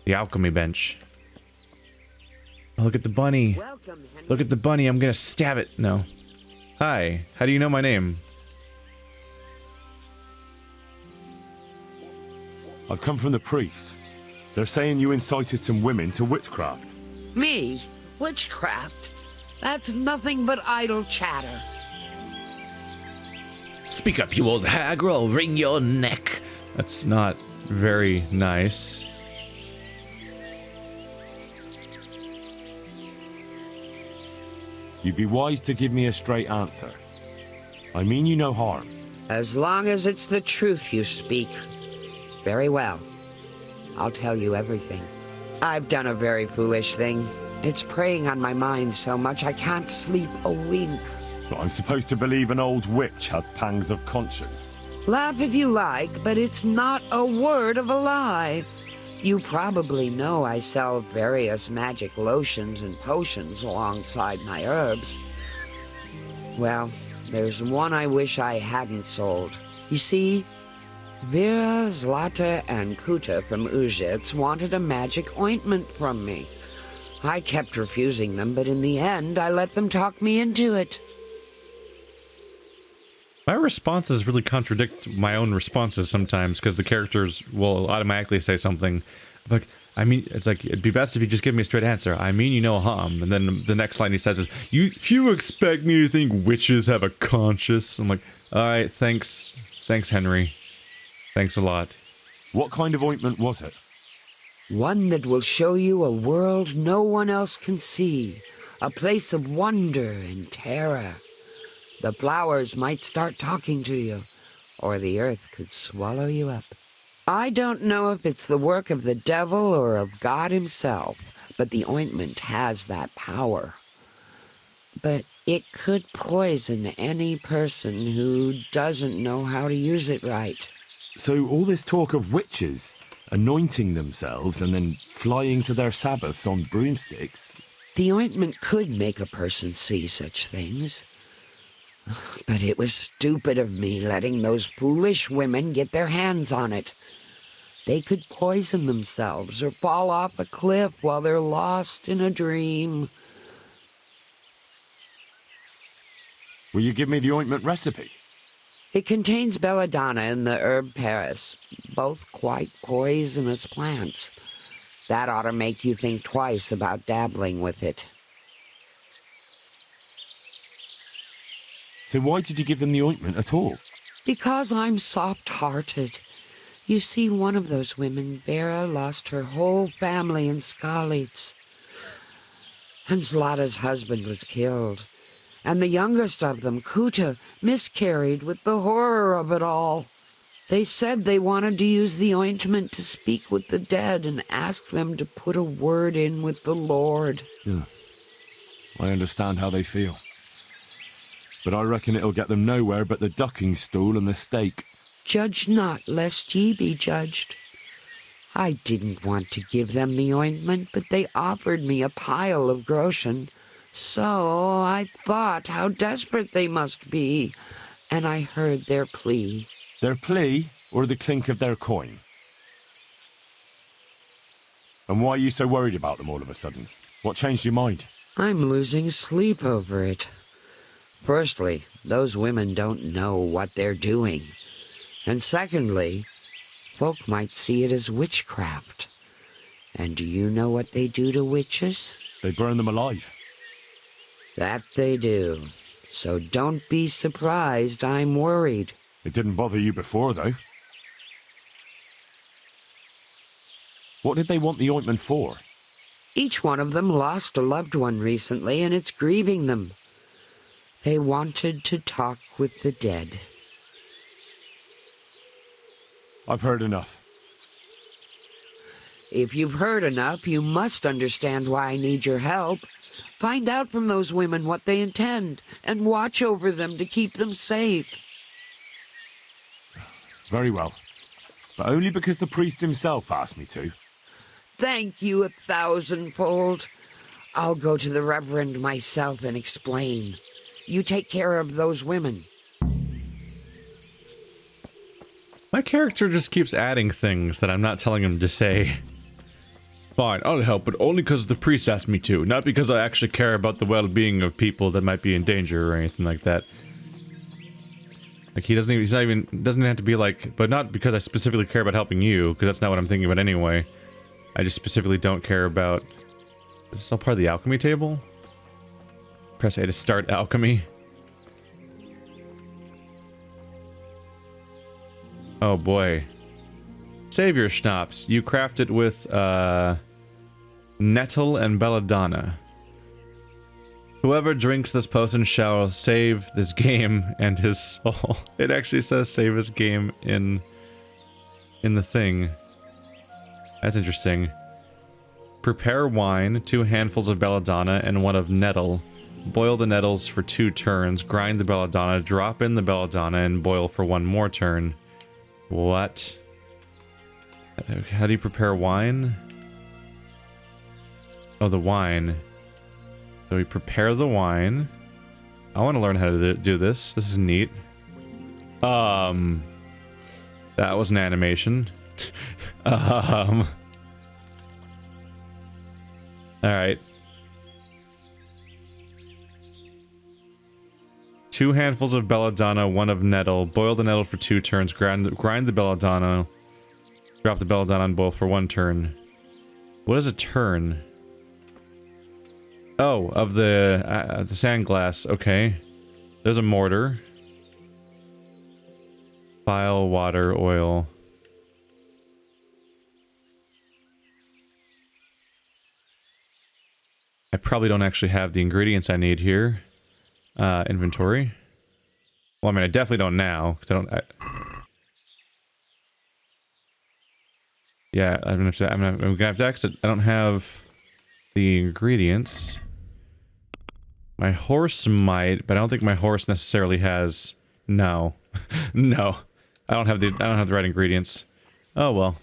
The alchemy bench. Oh, look at the bunny. Welcome, Henry. Look at the bunny. I'm gonna stab it. No. Hi. How do you know my name? I've come from the priest. They're saying you incited some women to witchcraft. Me? Witchcraft? That's nothing but idle chatter. Speak up, you old hag, or I'll wring your neck. That's not very nice. You'd be wise to give me a straight answer. I mean you no harm. As long as it's the truth you speak. Very well. I'll tell you everything. I've done a very foolish thing. It's preying on my mind so much I can't sleep a wink. But I'm supposed to believe an old witch has pangs of conscience. Laugh if you like, but it's not a word of a lie. You probably know I sell various magic lotions and potions alongside my herbs. Well, there's one I wish I hadn't sold. You see, Vera, Zlata, and Kuta from Uzhitz wanted a magic ointment from me. I kept refusing them, but in the end, I let them talk me into it. My responses really contradict my own responses sometimes because the characters will automatically say something like, I mean, it's like, it'd be best if you just give me a straight answer. I mean, you know, and then the next line he says is, you expect me to think witches have a conscience? I'm like, all right, thanks, Henry. Thanks a lot. What kind of ointment was it? One that will show you a world no one else can see, a place of wonder and terror. The flowers might start talking to you, or the earth could swallow you up. I don't know if it's the work of the devil or of God himself, but the ointment has that power. But it could poison any person who doesn't know how to use it right. So all this talk of witches anointing themselves and then flying to their sabbaths on broomsticks... The ointment could make a person see such things. But it was stupid of me letting those foolish women get their hands on it. They could poison themselves or fall off a cliff while they're lost in a dream. Will you give me the ointment recipe? It contains Belladonna and the herb Paris, both quite poisonous plants. That ought to make you think twice about dabbling with it. So why did you give them the ointment at all? Because I'm soft-hearted. You see, one of those women, Vera, lost her whole family in Skalitz. And Zlata's husband was killed. And the youngest of them, Kuta, miscarried with the horror of it all. They said they wanted to use the ointment to speak with the dead and ask them to put a word in with the Lord. Yeah. I understand how they feel. But I reckon it'll get them nowhere but the ducking stool and the stake. Judge not, lest ye be judged. I didn't want to give them the ointment, but they offered me a pile of groschen. So I thought how desperate they must be, and I heard their plea. Their plea, or the clink of their coin? And why are you so worried about them all of a sudden? What changed your mind? I'm losing sleep over it. Firstly, those women don't know what they're doing. And secondly, folk might see it as witchcraft. And do you know what they do to witches? They burn them alive. That they do. So don't be surprised I'm worried. It didn't bother you before, though. What did they want the ointment for? Each one of them lost a loved one recently, and it's grieving them. They wanted to talk with the dead. I've heard enough. If you've heard enough, you must understand why I need your help. Find out from those women what they intend, and watch over them to keep them safe. Very well. But only because the priest himself asked me to. Thank you 1,000-fold. I'll go to the Reverend myself and explain. You take care of those women. My character just keeps adding things that I'm not telling him to say. Fine, I'll help, but only because the priest asked me to, not because I actually care about the well-being of people that might be in danger or anything like that. Like, doesn't have to be like, but not because I specifically care about helping you, because that's not what I'm thinking about anyway. I just specifically don't care about... Is this all part of the alchemy table? Press A to start alchemy. Oh boy. Savior schnapps. You craft it with, nettle and belladonna. Whoever drinks this potion shall save this game and his soul. It actually says save his game in the thing. That's interesting. Prepare wine, 2 handfuls of belladonna and 1 of nettle. Boil the nettles for 2 turns, grind the belladonna, drop in the belladonna, and boil for 1 more turn. What? How do you prepare wine? Oh, the wine. So we prepare the wine. I want to learn how to do this. This is neat. That was an animation. Alright. 2 handfuls of belladonna, 1 of nettle. Boil the nettle for 2 turns. Grind the belladonna. Drop the belladonna on boil for 1 turn. What is a turn? Oh, of the sand glass. Okay. There's a mortar. File, water, oil. I probably don't actually have the ingredients I need here. Inventory. Well, I mean, I definitely don't now, because I don't... Yeah, I'm gonna have to exit. I don't have the ingredients. My horse might, but I don't think my horse necessarily has... No. No. I don't have the right ingredients. Oh, well.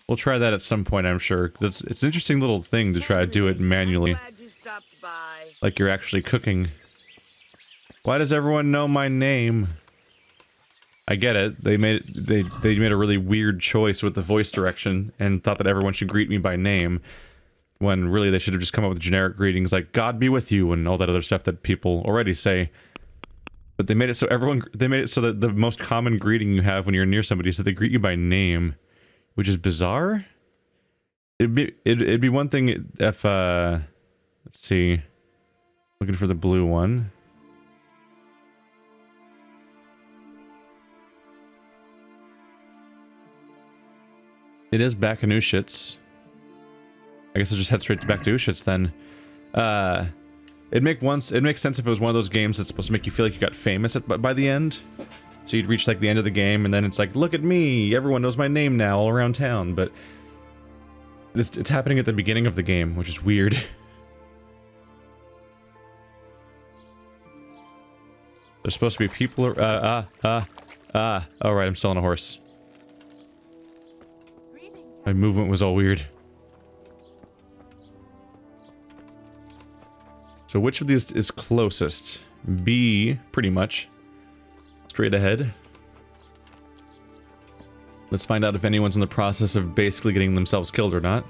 We'll try that at some point, I'm sure. It's an interesting little thing to try to do it manually. Like you're actually cooking. Why does everyone know my name? I get it. They made a really weird choice with the voice direction and thought that everyone should greet me by name, when really they should have just come up with generic greetings like "God be with you" and all that other stuff that people already say. But they made it so that the most common greeting you have when you're near somebody is that they greet you by name, which is bizarre. It'd be one thing if let's see, looking for the blue one. It is back in Ushitz. I guess I'll just head straight to back to Ushitz then. It makes sense if it was one of those games that's supposed to make you feel like you got famous by the end. So you'd reach like the end of the game and then it's like, look at me, everyone knows my name now all around town, but it's happening at the beginning of the game, which is weird. There's supposed to be people alright, I'm still on a horse. My movement was all weird. So which of these is closest? B, pretty much. Straight ahead. Let's find out if anyone's in the process of basically getting themselves killed or not.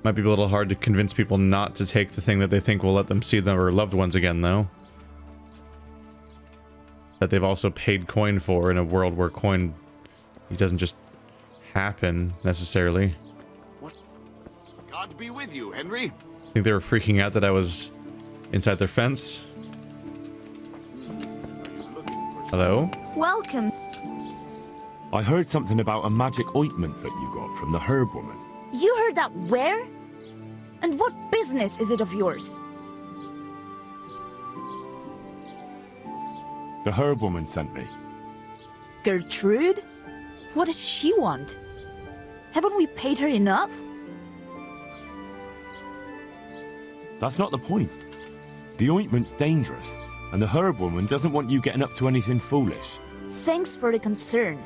Might be a little hard to convince people not to take the thing that they think will let them see their loved ones again, though. That they've also paid coin for in a world where coin... it doesn't just happen, necessarily. What? God be with you, Henry. I think they were freaking out that I was inside their fence. Hello? Welcome. I heard something about a magic ointment that you got from the herb woman. You heard that where? And what business is it of yours? The herb woman sent me. Gertrude? What does she want? Haven't we paid her enough? That's not the point. The ointment's dangerous, and the herb woman doesn't want you getting up to anything foolish. Thanks for the concern,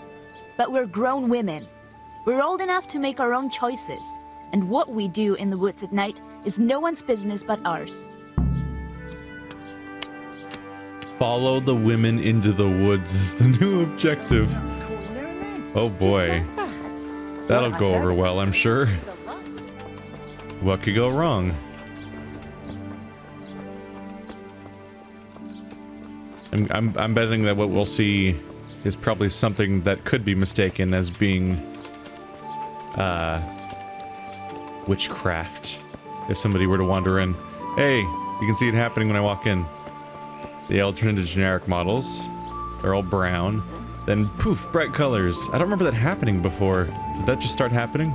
but we're grown women. We're old enough to make our own choices, and what we do in the woods at night is no one's business but ours. Follow the women into the woods is the new objective. Oh boy. That'll go over well, I'm sure. What could go wrong? I'm betting that what we'll see is probably something that could be mistaken as being witchcraft. If somebody were to wander in. Hey, you can see it happening when I walk in. They all turn into generic models. They're all brown. Then poof, bright colors. I don't remember that happening before. Did that just start happening?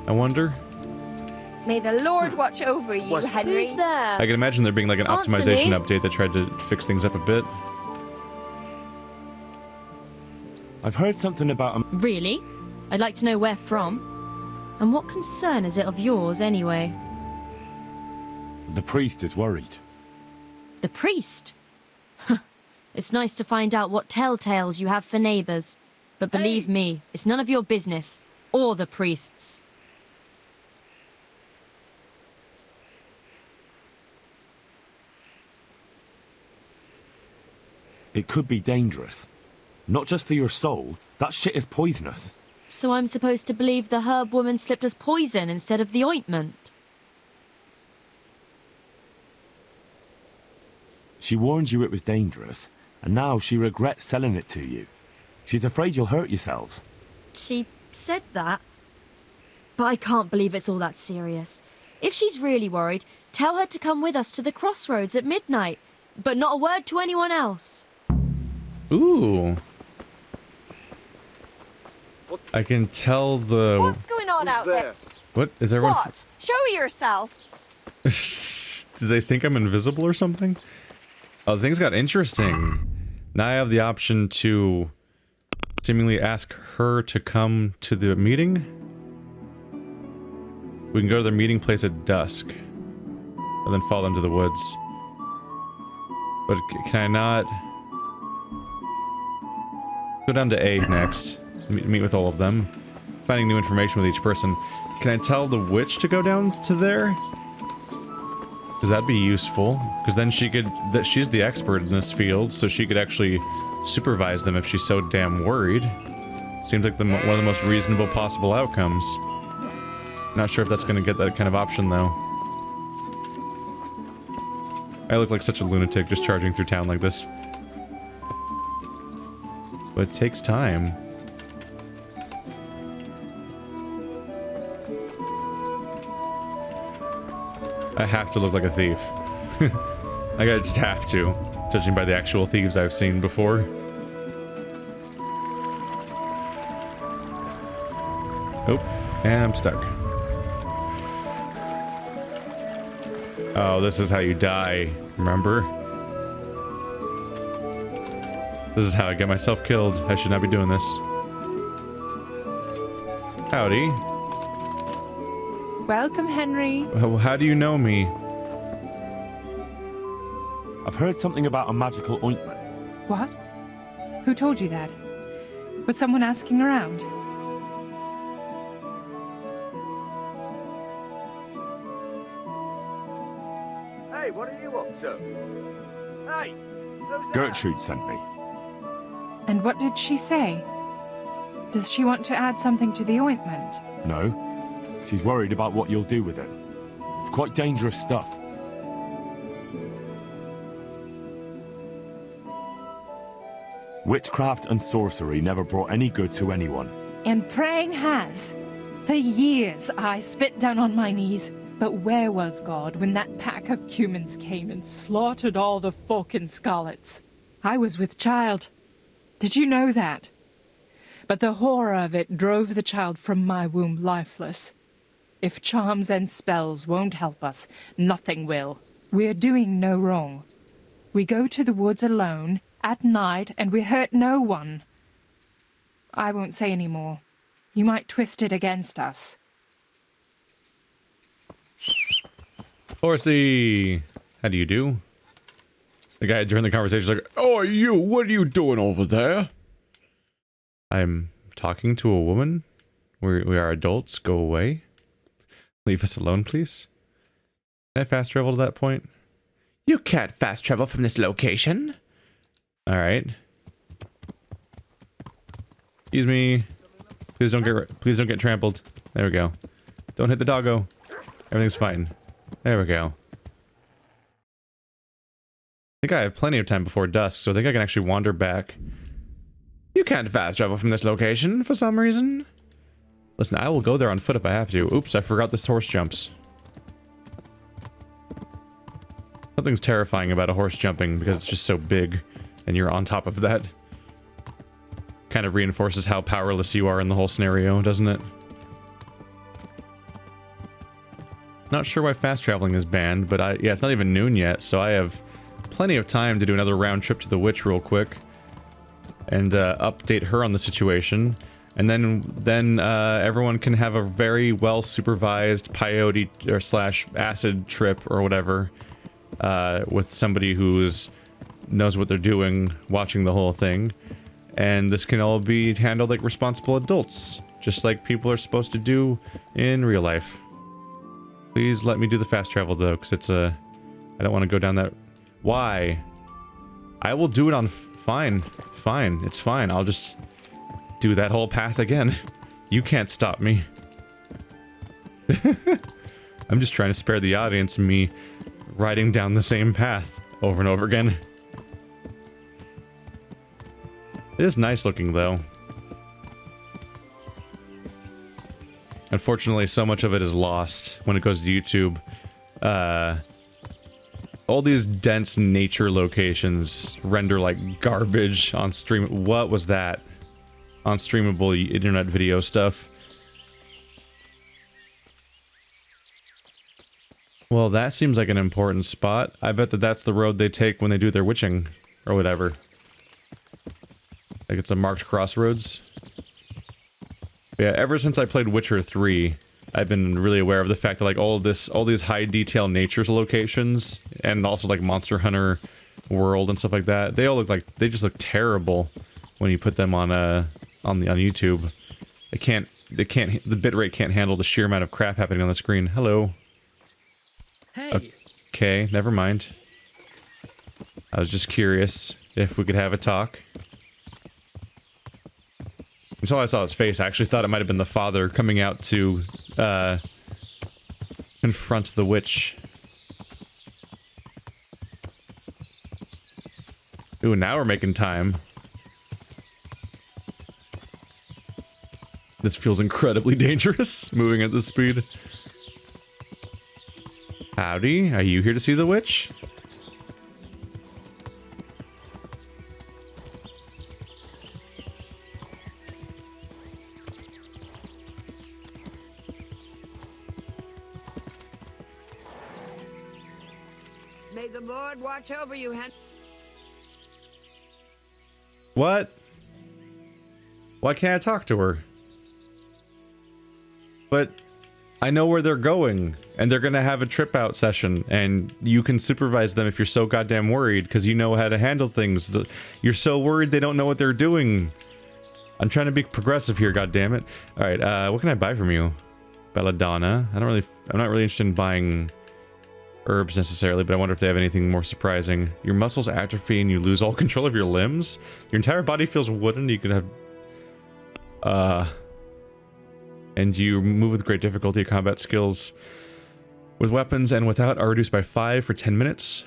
I wonder. May the Lord watch over you, Henry. Who's there? I can imagine there being like an optimization update that tried to fix things up a bit. I've heard something about a... Really? I'd like to know where from. And what concern is it of yours, anyway? The priest is worried. The priest? It's nice to find out what telltales you have for neighbours. But believe me, it's none of your business. Or the priest's. It could be dangerous. Not just for your soul. That shit is poisonous. So I'm supposed to believe the herb woman slipped us poison instead of the ointment? She warned you it was dangerous, and now she regrets selling it to you. She's afraid you'll hurt yourselves. She said that? But I can't believe it's all that serious. If she's really worried, tell her to come with us to the crossroads at midnight. But not a word to anyone else. Ooh. I can tell the... What's going on out there? What? Is everyone... What? Show yourself. Do they think I'm invisible or something? Oh, things got interesting. Now I have the option to seemingly ask her to come to the meeting. We can go to their meeting place at dusk. And then follow them to the woods. But can I not... Go down to A next. Meet with all of them. Finding new information with each person. Can I tell the witch to go down to there? Because that'd be useful. Because then she could... she's the expert in this field, so she could actually supervise them if she's so damn worried. Seems like one of the most reasonable possible outcomes. Not sure if that's going to get that kind of option, though. I look like such a lunatic just charging through town like this. But it takes time. I have to look like a thief. I just have to, judging by the actual thieves I've seen before. Oh, and I'm stuck. Oh, this is how you die, remember? This is how I get myself killed. I should not be doing this. Howdy. Welcome, Henry. How do you know me? I've heard something about a magical ointment. What? Who told you that? Was someone asking around? Hey, what are you up to? Hey, who's Gertrude sent me. And what did she say? Does she want to add something to the ointment? No. She's worried about what you'll do with it. It's quite dangerous stuff. Witchcraft and sorcery never brought any good to anyone. And praying has. For years I spit down on my knees. But where was God when that pack of humans came and slaughtered all the folk in Scarlets? I was with child. Did you know that? But the horror of it drove the child from my womb lifeless. If charms and spells won't help us, nothing will. We're doing no wrong. We go to the woods alone, at night, and we hurt no one. I won't say any more. You might twist it against us. Horsey! How do you do? The guy during the conversation is like, "Oh, you, what are you doing over there?" I'm talking to a woman. We are adults. Go away. Leave us alone, please. Can I fast travel to that point? You can't fast travel from this location. All right. Excuse me. Please don't get trampled. There we go. Don't hit the doggo. Everything's fine. There we go. I think I have plenty of time before dusk, so I think I can actually wander back. You can't fast travel from this location for some reason. Listen, I will go there on foot if I have to. Oops, I forgot this horse jumps. Something's terrifying about a horse jumping because it's just so big and you're on top of that. Kind of reinforces how powerless you are in the whole scenario, doesn't it? Not sure why fast traveling is banned, but yeah, it's not even noon yet, so I have plenty of time to do another round trip to the witch real quick and update her on the situation. And then everyone can have a very well supervised peyote or / acid trip or whatever with somebody who knows what they're doing, watching the whole thing. And this can all be handled like responsible adults, just like people are supposed to do in real life. Please let me do the fast travel though, because it's I don't want to go down that. Why? I will do it on fine. It's fine. I'll just do that whole path again. You can't stop me. I'm just trying to spare the audience me riding down the same path over and over again. It is nice looking though. Unfortunately, so much of it is lost when it goes to YouTube. All these dense nature locations render like garbage on stream. What was that? On streamable internet video stuff. Well, that seems like an important spot. I bet that that's the road they take when they do their witching or whatever. Like it's a marked crossroads. But yeah, ever since I played Witcher 3, I've been really aware of the fact that like all these high detail nature locations and also like Monster Hunter World and stuff like that, they all look like they just look terrible when you put them on YouTube. The bitrate can't handle the sheer amount of crap happening on the screen. Hello. Hey. Okay, never mind. I was just curious if we could have a talk. Until I saw his face, I actually thought it might have been the father coming out to confront the witch. Ooh, now we're making time. This feels incredibly dangerous, moving at this speed. Howdy, are you here to see the witch? May the Lord watch over you, What? Why can't I talk to her? But I know where they're going, and they're gonna have a trip out session, and you can supervise them if you're so goddamn worried, because you know how to handle things. You're so worried they don't know what they're doing. I'm trying to be progressive here, goddammit. Alright, what can I buy from you? Belladonna. I'm not really interested in buying herbs necessarily, but I wonder if they have anything more surprising. Your muscles atrophy and you lose all control of your limbs? Your entire body feels wooden. You could have... And you move with great difficulty. Combat skills with weapons and without are reduced by 5 for 10 minutes.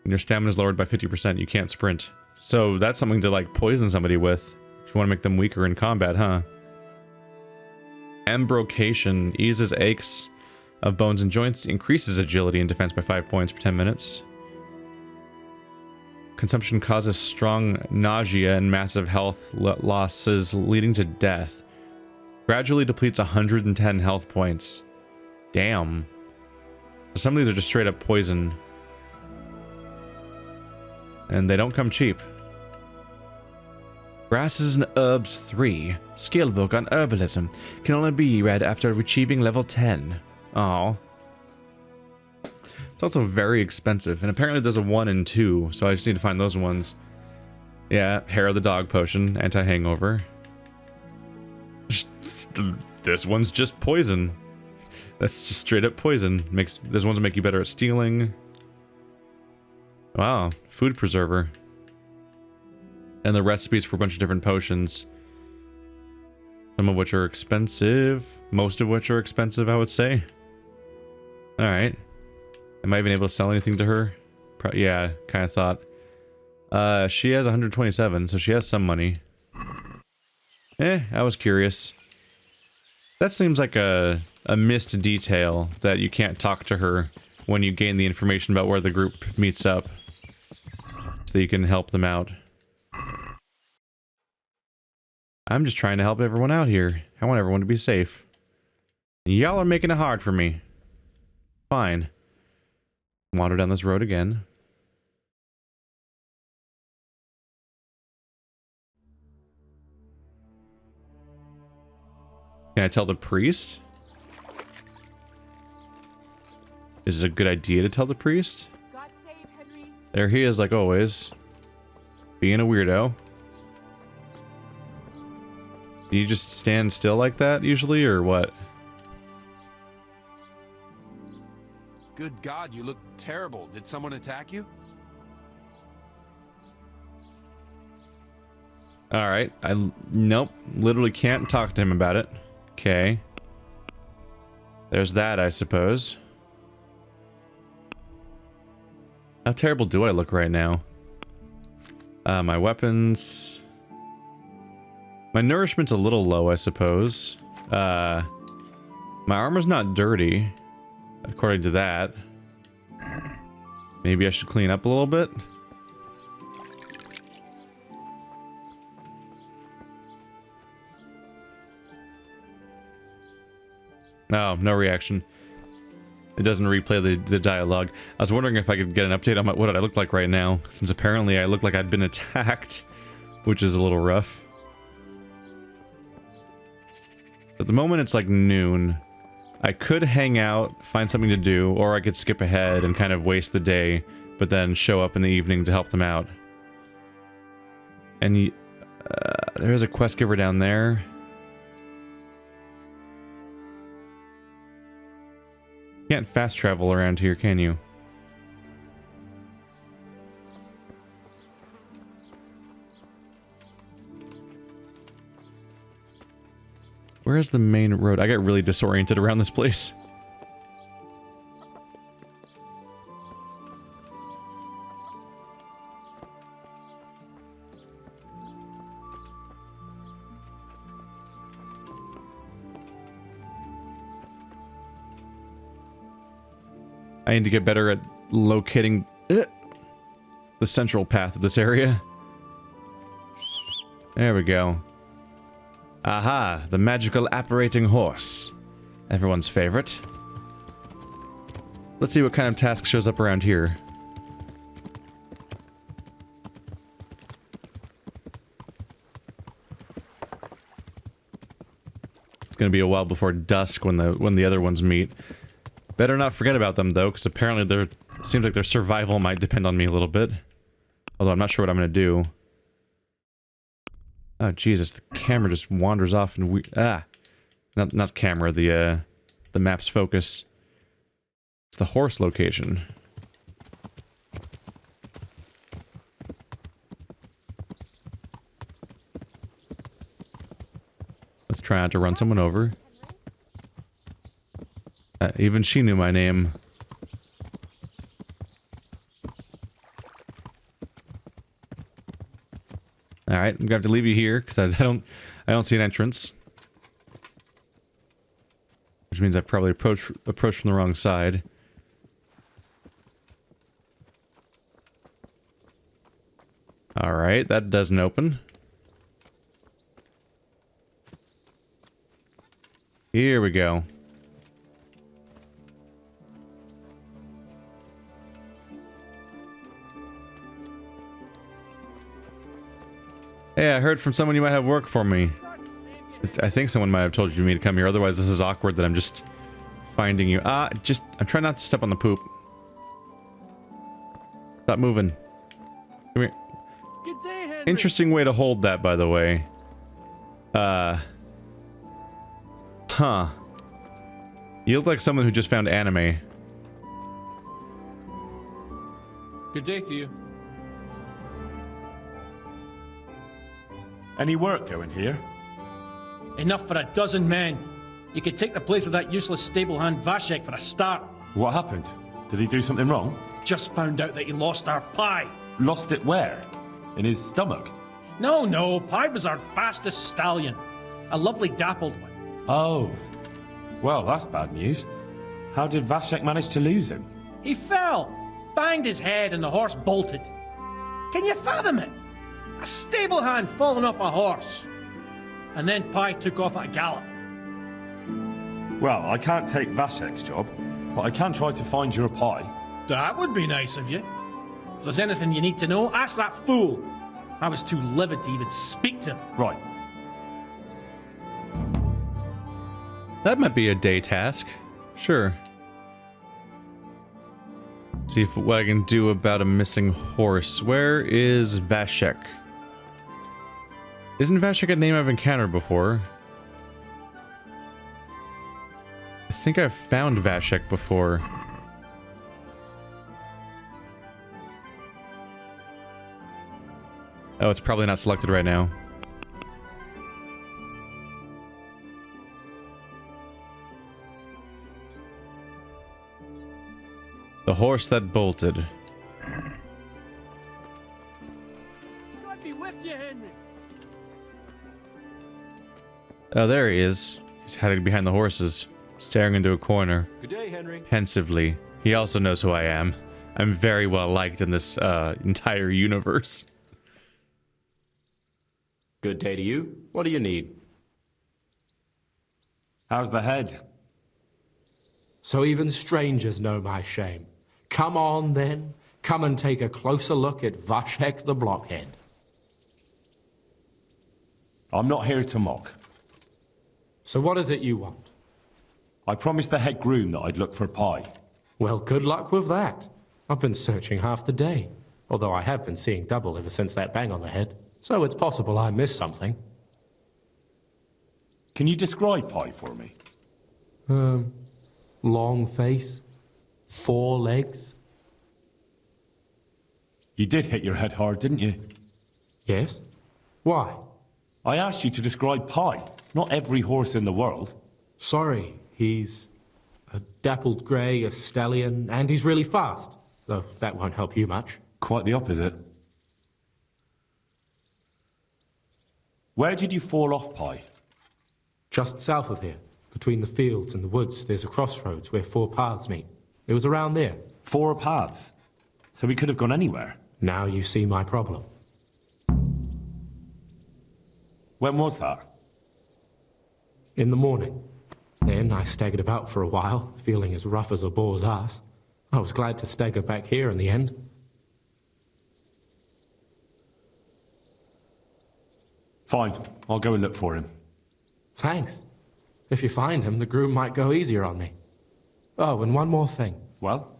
And your stamina is lowered by 50%. You can't sprint. So that's something to like poison somebody with. If you want to make them weaker in combat, huh? Embrocation eases aches of bones and joints, increases agility and defense by 5 points for 10 minutes. Consumption causes strong nausea and massive health losses leading to death. Gradually depletes 110 health points. Damn. Some of these are just straight up poison. And they don't come cheap. Grasses and Herbs 3. Skill book on herbalism. Can only be read after achieving level 10. Oh. It's also very expensive. And apparently there's a 1 and 2. So I just need to find those ones. Yeah, Hair of the Dog Potion. Anti-hangover. This one's just poison. That's just straight up poison. Those ones make you better at stealing. Wow, food preserver. And the recipes for a bunch of different potions. Some of which are expensive. Most of which are expensive, I would say. Alright. Am I even able to sell anything to her? Yeah, kind of thought. She has 127, so she has some money. I was curious. That seems like a missed detail, that you can't talk to her when you gain the information about where the group meets up. So you can help them out. I'm just trying to help everyone out here. I want everyone to be safe. Y'all are making it hard for me. Fine. Wander down this road again. Can I tell the priest? Is it a good idea to tell the priest? God save Henry. There he is, like always. Being a weirdo. Do you just stand still like that, usually, or what? Good God, you look terrible. Did someone attack you? Alright, nope, literally can't talk to him about it. Okay. There's that, I suppose. How terrible do I look right now? My weapons... My nourishment's a little low, I suppose. My armor's not dirty, according to that. Maybe I should clean up a little bit? No, no reaction. It doesn't replay the dialogue. I was wondering if I could get an update on what I look like right now, since apparently I look like I'd been attacked, which is a little rough. At the moment, it's like noon. I could hang out, find something to do, or I could skip ahead and kind of waste the day, but then show up in the evening to help them out. And there's a quest giver down there. You can't fast travel around here, can you? Where's the main road? I got really disoriented around this place. I need to get better at locating the central path of this area. There we go. Aha, the magical apparating horse. Everyone's favorite. Let's see what kind of task shows up around here. It's gonna be a while before dusk when the other ones meet. Better not forget about them though, because apparently seems like their survival might depend on me a little bit. Although I'm not sure what I'm gonna do. Oh Jesus, the camera just wanders off and not camera, the map's focus. It's the horse location. Let's try not to run someone over. Even she knew my name. Alright, I'm gonna have to leave you here, because I don't see an entrance. Which means I've probably approached from the wrong side. Alright, that doesn't open. Here we go. Hey, I heard from someone you might have work for me. I think someone might have told you to come here, otherwise this is awkward that I'm just finding you. I'm trying not to step on the poop. Stop moving. Come here. Good day, Henry. Interesting way to hold that, by the way. Huh. You look like someone who just found anime. Good day to you. Any work going here? Enough for a dozen men. You could take the place of that useless stable hand Vashek for a start. What happened? Did he do something wrong? Just found out that he lost our pie. Lost it where? In his stomach? No, Pie was our fastest stallion. A lovely dappled one. Oh. Well, that's bad news. How did Vashek manage to lose him? He fell, banged his head, and the horse bolted. Can you fathom it? A stable hand falling off a horse. And then Pie took off at a gallop. Well, I can't take Vashek's job, but I can try to find your pie. That would be nice of you. If there's anything you need to know, ask that fool. I was too livid to even speak to him. Right. That might be a day task. Sure. See if what I can do about a missing horse. Where is Vashek? Isn't Vashek a name I've encountered before? I think I've found Vashek before. Oh, it's probably not selected right now. The horse that bolted. God be with you, Henry. Oh, there he is. He's hiding behind the horses, staring into a corner. Good day, Henry. Pensively. He also knows who I am. I'm very well liked in this entire universe. Good day to you. What do you need? How's the head? So even strangers know my shame. Come on, then. Come and take a closer look at Vashek the Blockhead. I'm not here to mock. So what is it you want? I promised the head groom that I'd look for pie. Well, good luck with that. I've been searching half the day. Although I have been seeing double ever since that bang on the head. So it's possible I missed something. Can you describe pie for me? Long face. 4 legs. You did hit your head hard, didn't you? Yes. Why? I asked you to describe pie. Not every horse in the world. Sorry, he's a dappled grey, a stallion, and he's really fast. Though that won't help you much. Quite the opposite. Where did you fall off, Pie? Just south of here. Between the fields and the woods, there's a crossroads where 4 paths meet. It was around there. 4 paths? So we could have gone anywhere. Now you see my problem. When was that? In the morning. Then I staggered about for a while, feeling as rough as a boar's ass. I was glad to stagger back here in the end. Fine, I'll go and look for him. Thanks. If you find him, the groom might go easier on me. Oh, and one more thing. Well?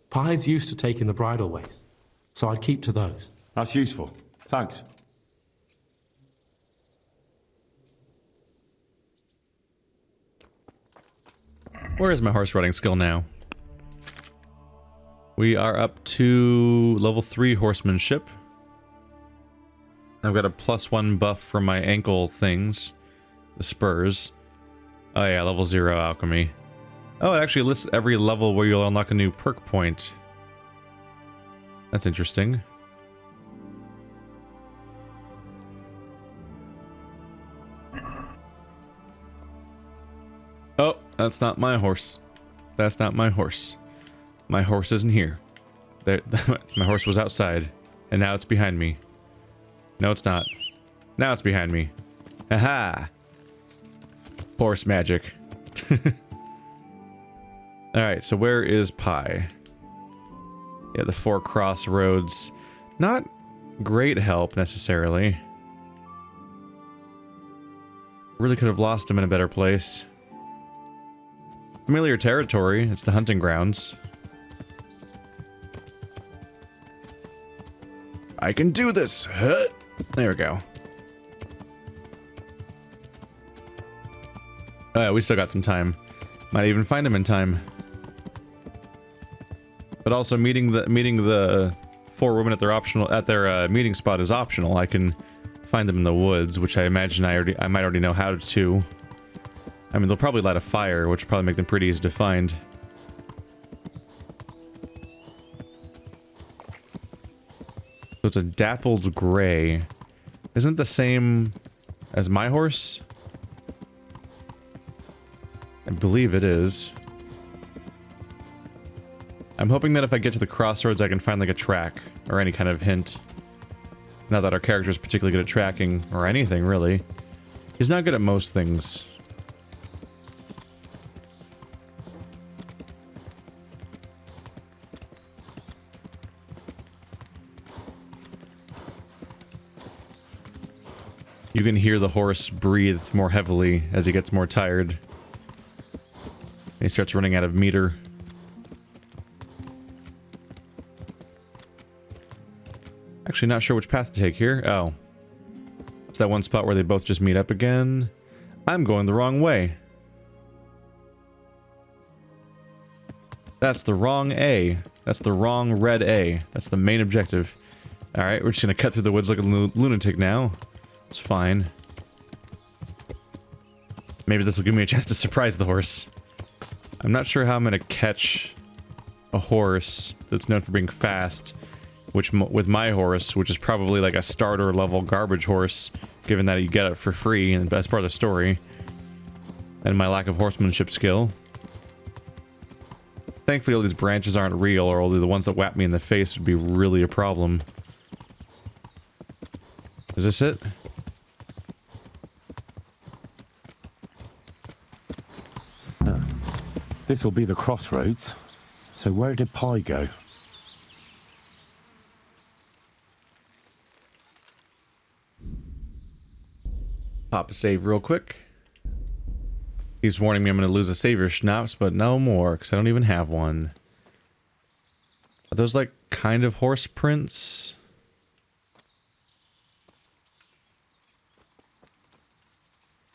Pie's used to taking the bridle ways, so I'd keep to those. That's useful. Thanks. Where is my horse riding skill now? We are up to level 3 horsemanship. I've got a +1 buff from my ankle things. The spurs. Oh yeah, level 0 alchemy. Oh, it actually lists every level where you'll unlock a new perk point. That's interesting. Oh, that's not my horse. That's not my horse. My horse isn't here. There, my horse was outside, and now it's behind me. No, it's not. Now it's behind me. Aha! Horse magic. Alright, so where is Pie? Yeah, the 4 crossroads. Not great help, necessarily. Really could have lost him in a better place. Familiar territory. It's the hunting grounds. I can do this! Huh? There we go. Oh yeah, we still got some time. Might even find him in time. But also meeting the 4 women at their meeting spot is optional. I can find them in the woods, which I imagine I might already know how to. I mean, they'll probably light a fire, which will probably make them pretty easy to find. So it's a dappled gray. Isn't it the same as my horse? I believe it is. I'm hoping that if I get to the crossroads, I can find like a track or any kind of hint. Not that our character is particularly good at tracking or anything, really. He's not good at most things. You can hear the horse breathe more heavily as he gets more tired. And he starts running out of meter. Actually, not sure which path to take here. Oh. It's that one spot where they both just meet up again. I'm going the wrong way. That's the wrong A. That's the wrong red A. That's the main objective. Alright, we're just gonna cut through the woods like a lunatic now. It's fine. Maybe this will give me a chance to surprise the horse. I'm not sure how I'm gonna catch a horse that's known for being fast, which with my horse, which is probably like a starter level garbage horse, given that you get it for free and that's part of the story, and my lack of horsemanship skill. Thankfully all these branches aren't real, or only the ones that whap me in the face would be really a problem. Is this it? This'll be the crossroads. So where did Pi go? Pop a save real quick. He's warning me I'm going to lose a savior schnapps, but no more, because I don't even have one. Are those like kind of horse prints?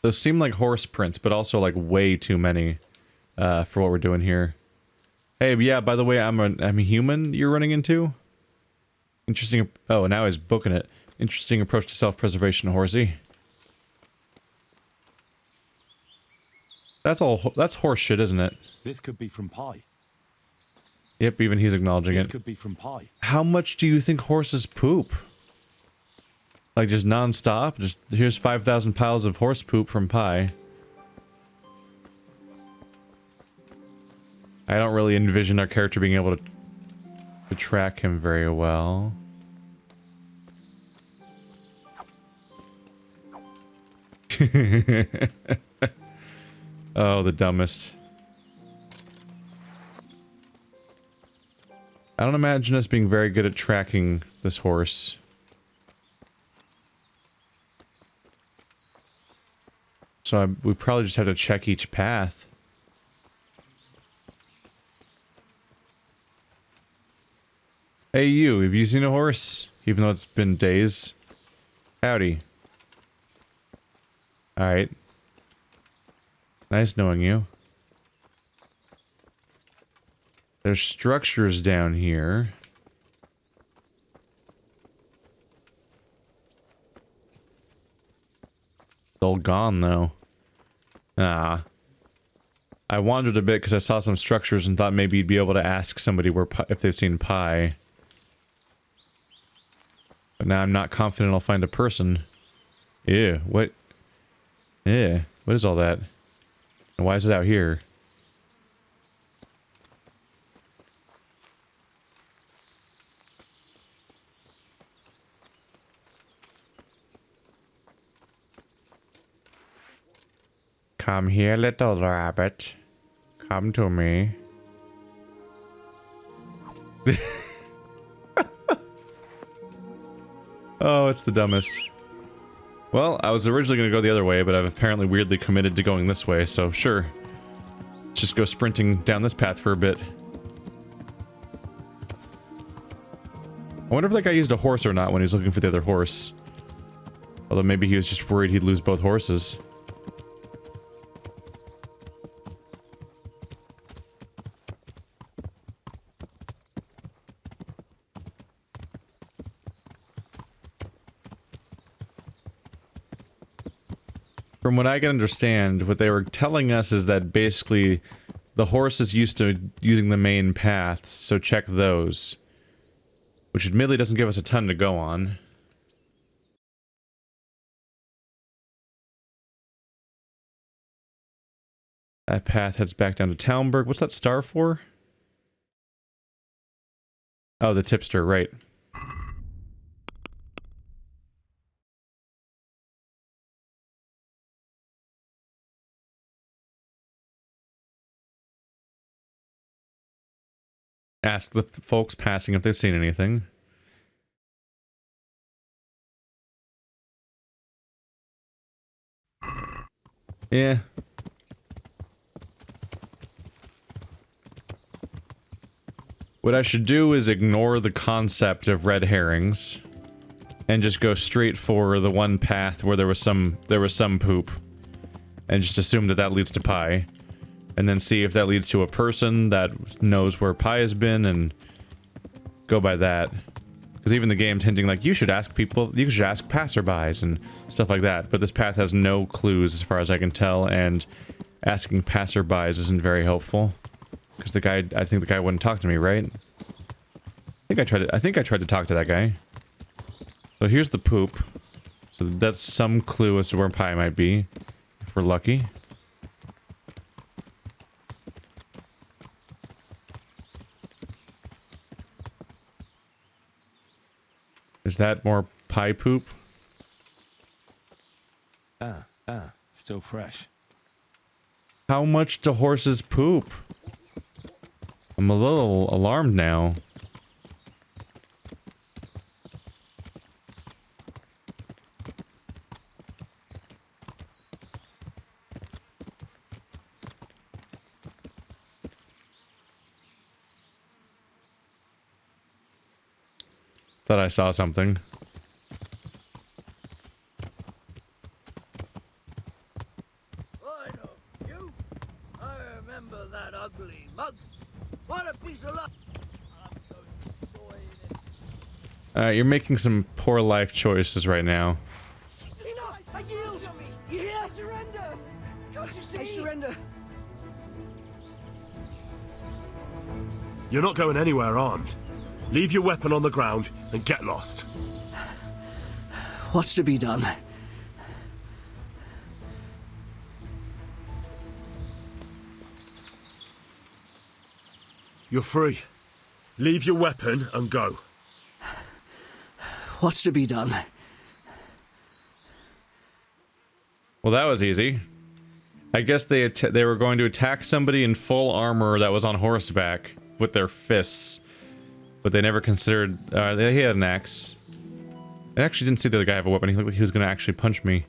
Those seem like horse prints, but also like way too many for what we're doing here. Hey, yeah, by the way, I'm a human you're running into? Interesting. Oh, now he's booking it. Interesting approach to self-preservation, horsey. That's horse shit, isn't it? This could be from Pi. Yep, even he's acknowledging it. This could be from Pi. How much do you think horses poop? Like just non-stop? Just here's 5,000 piles of horse poop from Pi. I don't really envision our character being able to track him very well. Oh, the dumbest. I don't imagine us being very good at tracking this horse. So we probably just have to check each path. Hey you, have you seen a horse? Even though it's been days. Howdy. Alright. Nice knowing you. There's structures down here. It's all gone though. Ah. I wandered a bit because I saw some structures and thought maybe you'd be able to ask somebody if they've seen Pi. But now I'm not confident I'll find a person. Ew, what? Yeah, what is all that? And why is it out here? Come here, little rabbit. Come to me. Oh, it's the dumbest. Well, I was originally going to go the other way, but I've apparently weirdly committed to going this way, so sure. Let's just go sprinting down this path for a bit. I wonder if that guy used a horse or not when he was looking for the other horse. Although maybe he was just worried he'd lose both horses. From what I can understand, what they were telling us is that basically the horse is used to using the main paths, so check those. Which admittedly doesn't give us a ton to go on. That path heads back down to Talmberg. What's that star for? Oh, the tipster, right. Ask the folks passing if they've seen anything. Yeah. What I should do is ignore the concept of red herrings and just go straight for the one path where there was some poop and just assume that that leads to pie. And then see if that leads to a person that knows where pie has been and go by that. Because even the game's hinting like, you should ask people, you should ask passerbys and stuff like that. But this path has no clues as far as I can tell, and asking passerbys isn't very helpful. Because the guy, I think the guy wouldn't talk to me, right? I think I tried to talk to that guy. So here's the poop. So that's some clue as to where pie might be, if we're lucky. Is that more pie poop? Still fresh. How much do horses poop? I'm a little alarmed now. Thought I saw something. I know you. I remember that ugly mug. What a piece of luck. I'm going to enjoy this. You're making some poor life choices right now. Enough! I yield! You hear? I surrender! Can't you see? I surrender. You're not going anywhere armed. Leave your weapon on the ground and get lost. What's to be done? You're free. Leave your weapon and go. What's to be done? Well, that was easy. I guess they were going to attack somebody in full armor that was on horseback with their fists. But they never considered, he had an axe. I actually didn't see the other guy have a weapon. He looked like he was gonna actually punch me.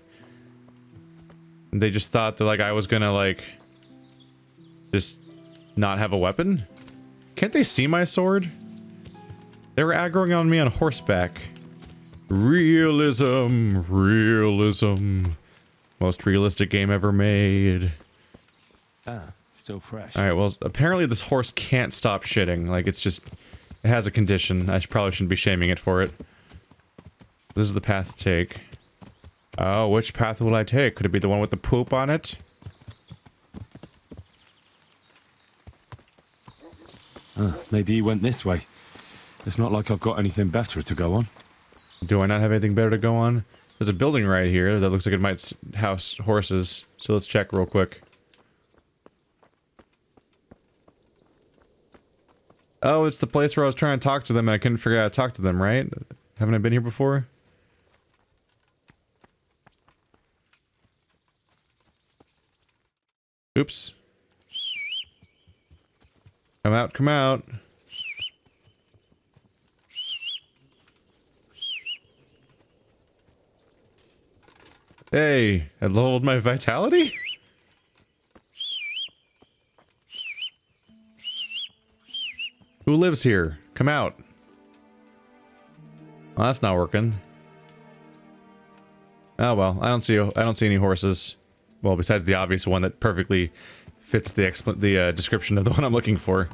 And they just thought that, like, I was gonna, like, just not have a weapon? Can't they see my sword? They were aggroing on me on horseback. Realism, realism. Most realistic game ever made. Still fresh. Alright, well, apparently this horse can't stop shitting. Like, it's just... It has a condition. I probably shouldn't be shaming it for it. This is the path to take. Oh, which path will I take? Could it be the one with the poop on it? Maybe he went this way. It's not like I've got anything better to go on. Do I not have anything better to go on? There's a building right here that looks like it might house horses. So let's check real quick. Oh, it's the place where I was trying to talk to them and I couldn't figure out how to talk to them, right? Haven't I been here before? Oops. Come out, come out. Hey, I leveled my vitality? Who lives here? Come out. Well, that's not working. Oh well, I don't see any horses. Well, besides the obvious one that perfectly fits the description of the one I'm looking for.